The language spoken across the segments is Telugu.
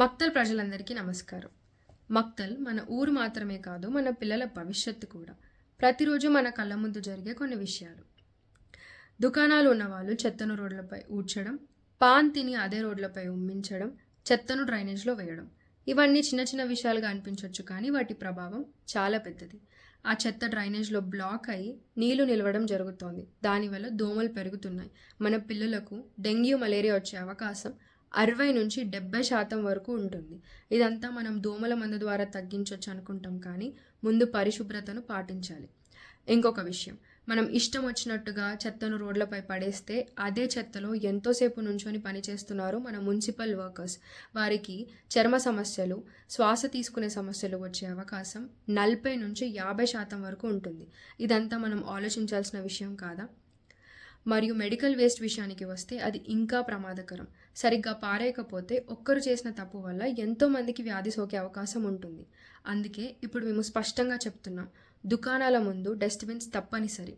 మక్తల్ ప్రజలందరికీ నమస్కారం. మక్తల్ మన ఊరు మాత్రమే కాదు, మన పిల్లల భవిష్యత్తు కూడా. ప్రతిరోజు మన కళ్ళ ముందు జరిగే కొన్ని విషయాలు. దుకాణాలు ఉన్నవాళ్ళు చెత్తను రోడ్లపై ఊడ్చడం, పాన్ తిని అదే రోడ్లపై ఉమ్మించడం, చెత్తను డ్రైనేజ్లో వేయడం. ఇవన్నీ చిన్న చిన్న విషయాలుగా అనిపించవచ్చు, కానీ వాటి ప్రభావం చాలా పెద్దది. ఆ చెత్త డ్రైనేజ్లో బ్లాక్ అయ్యి నీళ్లు నిలవడం జరుగుతోంది. దానివల్ల దోమలు పెరుగుతున్నాయి. మన పిల్లలకు డెంగ్యూ, మలేరియా వచ్చే అవకాశం 60-70% వరకు ఉంటుంది. ఇదంతా మనం దోమల మందు ద్వారా తగ్గించవచ్చు అనుకుంటాం, కానీ ముందు పరిశుభ్రతను పాటించాలి. ఇంకొక విషయం, మనం ఇష్టం వచ్చినట్టుగా చెత్తను రోడ్లపై పడేస్తే అదే చెత్తలో ఎంతోసేపు నుంచొని పనిచేస్తున్నారు మన మున్సిపల్ వర్కర్స్. వారికి చర్మ సమస్యలు, శ్వాస తీసుకునే సమస్యలు వచ్చే అవకాశం 40-50% వరకు ఉంటుంది. ఇదంతా మనం ఆలోచించాల్సిన విషయం కాదా? మరియు మెడికల్ వేస్ట్ విషయానికి వస్తే అది ఇంకా ప్రమాదకరం. సరిగ్గా పారేయకపోతే ఒక్కరు చేసిన తప్పు వల్ల ఎంతోమందికి వ్యాధి సోకే అవకాశం ఉంటుంది. అందుకే ఇప్పుడు మేము స్పష్టంగా చెప్తున్నాం, దుకాణాల ముందు డస్ట్బిన్స్ తప్పనిసరి.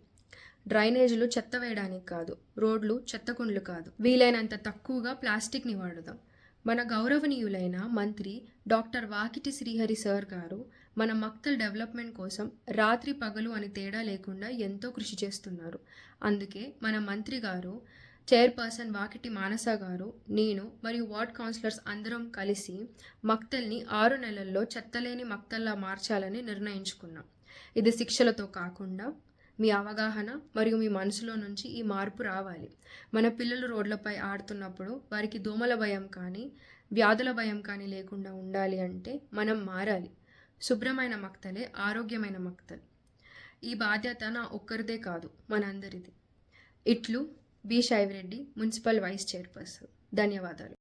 డ్రైనేజీలు చెత్త వేయడానికి కాదు, రోడ్లు చెత్త కుండ్లు కాదు. వీలైనంత తక్కువగా ప్లాస్టిక్ని వాడుదాం. మన గౌరవనీయులైన మంత్రి డాక్టర్ వాకిటి శ్రీహరి సార్ గారు మన మక్తల్ డెవలప్మెంట్ కోసం రాత్రి పగలు అని తేడా లేకుండా ఎంతో కృషి చేస్తున్నారు. అందుకే మన మంత్రి గారు, చైర్పర్సన్ వాకిటి మానస గారు, నేను మరియు వార్డ్ కౌన్సిలర్స్ అందరం కలిసి మక్తల్ని 6 నెలల్లో చెత్తలేని మక్తల్లా మార్చాలని నిర్ణయించుకున్నాం. ఇది శిక్షలతో కాకుండా మీ అవగాహన మరియు మీ మనసులో నుంచి ఈ మార్పు రావాలి. మన పిల్లలు రోడ్లపై ఆడుతున్నప్పుడు వారికి దోమల భయం కానీ, వ్యాధుల భయం కానీ లేకుండా ఉండాలి అంటే మనం మారాలి. శుభ్రమైన మక్తలే ఆరోగ్యమైన మక్తల్. ఈ బాధ్యత నా ఒక్కరిదే కాదు, మనందరిది. ఇట్లు B. Shaivireddy, municipal vice chairperson. ధన్యవాదాలు.